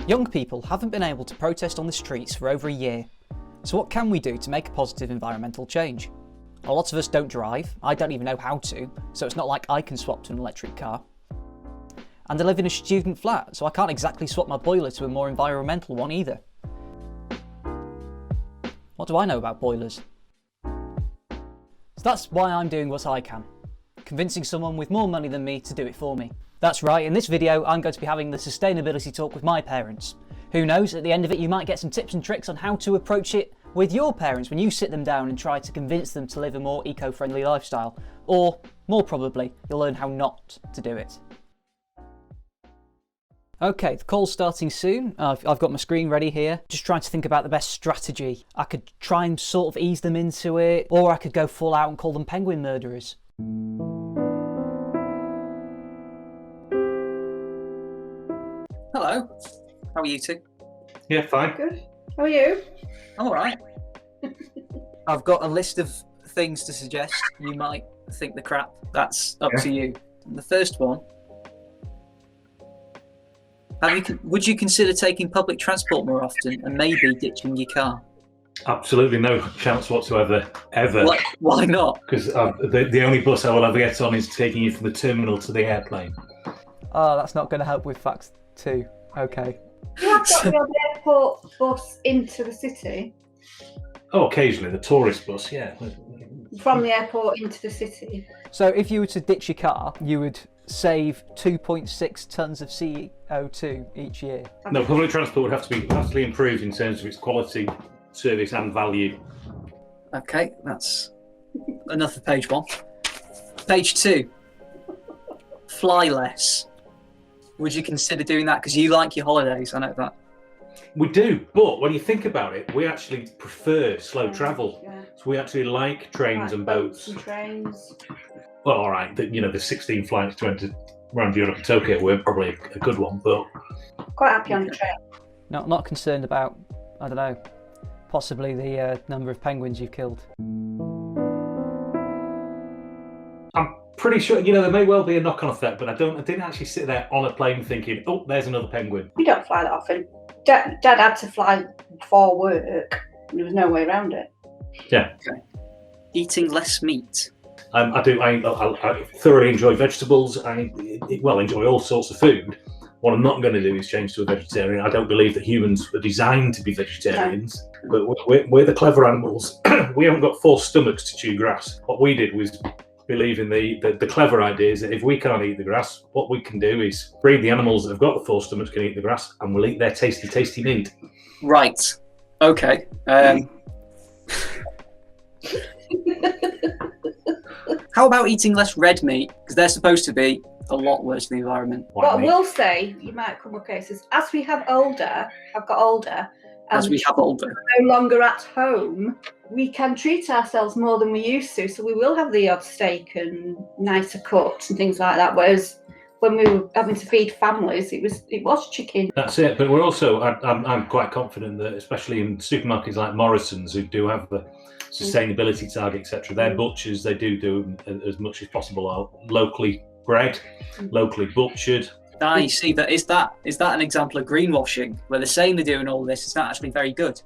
Young people haven't been able to protest on the streets for over a year. So what can we do to make a positive environmental change? A lot of us don't drive, I don't even know how to, so it's not like I can swap to an electric car. And I live in a student flat, so I can't exactly swap my boiler to a more environmental one either. What do I know about boilers? So that's why I'm doing what I can, convincing someone with more money than me to do it for me. That's right, in this video I'm going to be having the sustainability talk with my parents. Who knows, at the end of it you might get some tips and tricks on how to approach it with your parents when you sit them down and try to convince them to live a more eco-friendly lifestyle. Or, more probably, you'll learn how not to do it. Okay, the call's starting soon. I've got my screen ready here. Just trying to think about the best strategy. I could try and sort of ease them into it, or I could go full out and call them penguin murderers. Hello, how are you two? Yeah, fine. Good. How are you? I'm alright. I've got a list of things to suggest. You might think the crap. That's up to you. The first one. Would you consider taking public transport more often and maybe ditching your car? Absolutely no chance whatsoever, ever. Why not? Because the only bus I will ever get on is taking you from the terminal to the airplane. Oh, that's not going to help with facts 2. Okay. You have got the airport bus into the city. Oh, occasionally, the tourist bus, yeah. From the airport into the city. So if you were to ditch your car, you would save 2.6 tonnes of CO2 each year. No, public transport would have to be vastly improved in terms of its quality, service and value. Okay, that's enough for page 1. Page 2. Fly less. Would you consider doing that? Because you like your holidays, I know that. We do, but when you think about it, we actually prefer slow travel. Yeah. So we actually like trains and boats. And trains. Well, all right, the 16 flights to enter around Europe and Tokyo were probably a good one, but... Quite happy on the train. Not concerned about, I don't know, possibly the number of penguins you've killed. I'm pretty sure, there may well be a knock-on effect, but I didn't actually sit there on a plane thinking, oh, there's another penguin. We don't fly that often. Dad had to fly for work, and there was no way around it. Yeah. Okay. Eating less meat. I do. I thoroughly enjoy vegetables. I enjoy all sorts of food. What I'm not going to do is change to a vegetarian. I don't believe that humans were designed to be vegetarians, but we're the clever animals. We haven't got 4 stomachs to chew grass. What we did was believe in the clever ideas that if we can't eat the grass, what we can do is breed the animals that have got the 4 stomachs can eat the grass, and we'll eat their tasty, tasty meat. Right. Okay. How about eating less red meat? Because they're supposed to be a lot worse for the environment. What I will say, you might come with cases, as we have older, I've got older, As we have older. no longer at home, we can treat ourselves more than we used to. So we will have the odd steak and nicer cuts and things like that. Whereas when we were having to feed families, it was chicken. That's it. But we're also, I'm quite confident that, especially in supermarkets like Morrison's, who do have the sustainability target, etc., their butchers, they do as much as possible are locally bred, locally butchered. You see, that is that an example of greenwashing, where they're saying they're doing all this, it's not actually very good.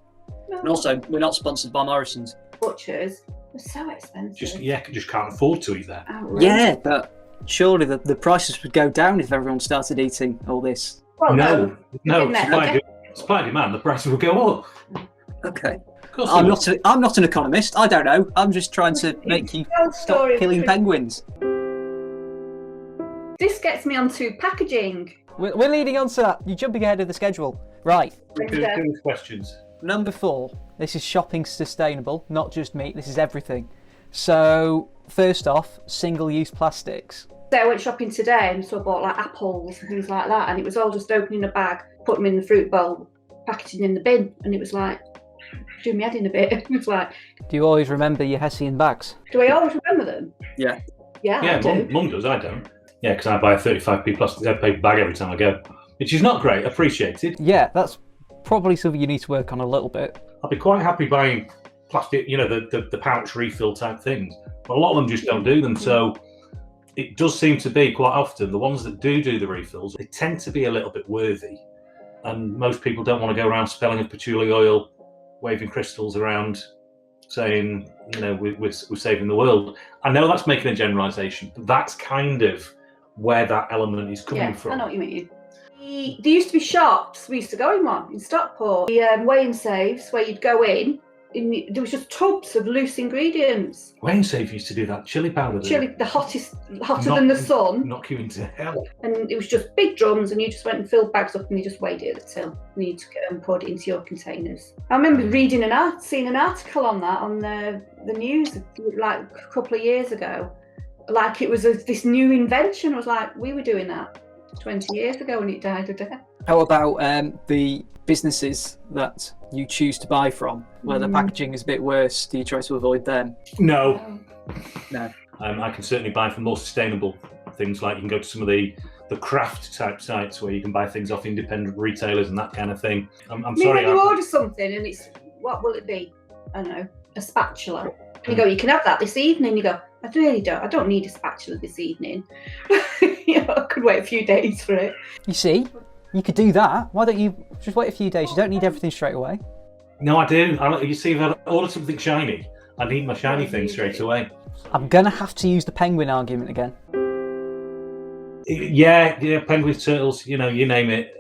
No. And also, we're not sponsored by Morrison's. Butchers are so expensive. Just can't afford to eat that. Outrageous. Yeah, but surely the prices would go down if everyone started eating all this. Well, No, Okay. supply and demand, the prices will go up. Okay. Of course I'm they not an economist. I don't know. I'm just trying to make you stop killing penguins. This gets me onto packaging. We're leading on to that. You're jumping ahead of the schedule. Right. will. Good questions. Number 4. This is shopping sustainable, not just meat. This is everything. So, first off, single-use plastics. So I went shopping today and so I bought like apples and things like that, and it was all just opening a bag, put them in the fruit bowl, packaging in the bin, and it was like, doing my head in a bit. It was like, Do you always remember your Hessian bags? do I always remember them? Yeah. Yeah, Yeah, I do. mum does, I don't. Yeah, because I buy a 35p plastic paper bag every time I go, which is not great, appreciated. Yeah, that's probably something you need to work on a little bit. I'd be quite happy buying plastic, the pouch refill type things, but a lot of them just don't do them. So it does seem to be quite often the ones that do the refills, they tend to be a little bit worthy. and most people don't want to go around smelling of patchouli oil, waving crystals around, saying, you know, we're saving the world. I know that's making a generalisation, but that's kind of where that element is coming from. I know what you mean. There used to be shops, we used to go in one in Stockport, the weigh-in safes where you'd go in, and there was just tubs of loose ingredients. Wayne Safe used to do that chili powder. Chili, the hotter than the sun. Knock you into hell. And it was just big drums, and you just went and filled bags up, and you just weighed it at the till, and you took it and poured it into your containers. I remember seeing an article on that on the news like a couple of years ago, like it was this new invention. I was like, we were doing that 20 years ago, and it died a death. How about the businesses that you choose to buy from, where the packaging is a bit worse? Do you try to avoid them? No. No. I can certainly buy from more sustainable things, like you can go to some of the craft type sites where you can buy things off independent retailers and that kind of thing. I'm sorry. When you order something and it's, what will it be? I don't know, a spatula. And you go, you can have that this evening. You go, I don't need a spatula this evening. You know, I could wait a few days for it. You see, you could do that. Why don't you just wait a few days? You don't need everything straight away. No, I do. You see, if I order something shiny, I need my shiny thing straight away. I'm going to have to use the penguin argument again. Yeah, penguins, turtles, you know, you name it.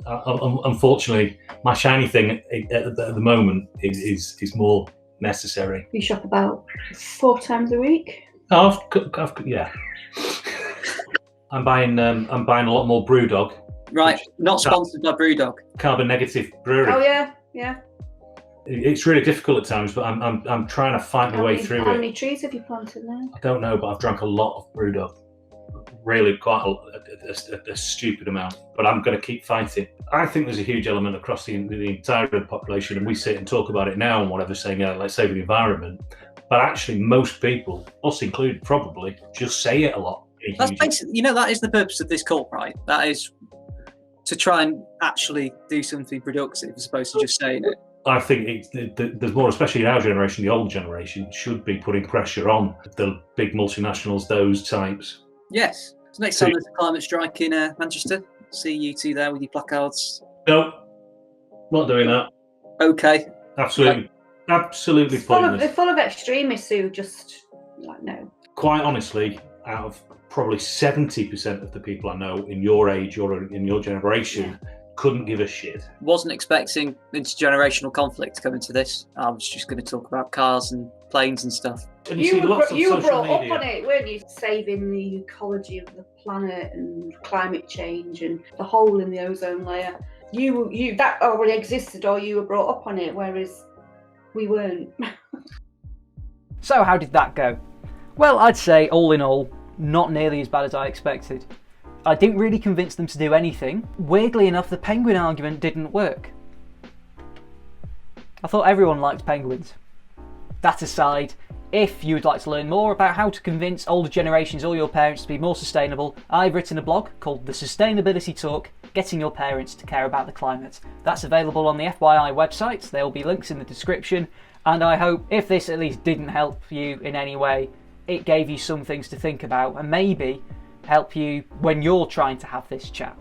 Unfortunately, my shiny thing at the moment is more necessary. You shop about 4 times a week? Yeah. I'm buying a lot more Brewdog. Right, not sponsored by Brewdog. Carbon negative brewery. Oh yeah. It's really difficult at times, but I'm trying to fight my way through it. How many trees have you planted now? I don't know, but I've drank a lot of Brewdog. Really, quite a stupid amount. But I'm going to keep fighting. I think there's a huge element across the entire population, and we sit and talk about it now and whatever, saying, let's save the environment. But actually, most people, us included, probably just say it a lot. That's basically, that is the purpose of this cult, right? That is to try and actually do something productive as opposed to just saying it. I think there's more, especially in our generation, the old generation, should be putting pressure on the big multinationals, those types. Yes. So next time there's a climate strike in Manchester, see you two there with your placards. No, not doing that. Okay. Absolutely pointless. They're full of extremists who just, no. Quite honestly, out of probably 70% of the people I know in your age or in your generation couldn't give a shit. Wasn't expecting intergenerational conflict to come into this. I was just going to talk about cars and planes and stuff. And you were brought media. up on it, weren't you? Saving the ecology of the planet and climate change and the hole in the ozone layer. You that already existed, or you were brought up on it, whereas we weren't. So how did that go? Well, I'd say all in all, not nearly as bad as I expected. I didn't really convince them to do anything. Weirdly enough, the penguin argument didn't work. I thought everyone liked penguins. That aside, if you would like to learn more about how to convince older generations or your parents to be more sustainable, I've written a blog called The Sustainability Talk, Getting Your Parents to Care About the Climate. That's available on the FYI website. There will be links in the description, and I hope, if this at least didn't help you in any way, it gave you some things to think about and maybe help you when you're trying to have this chat.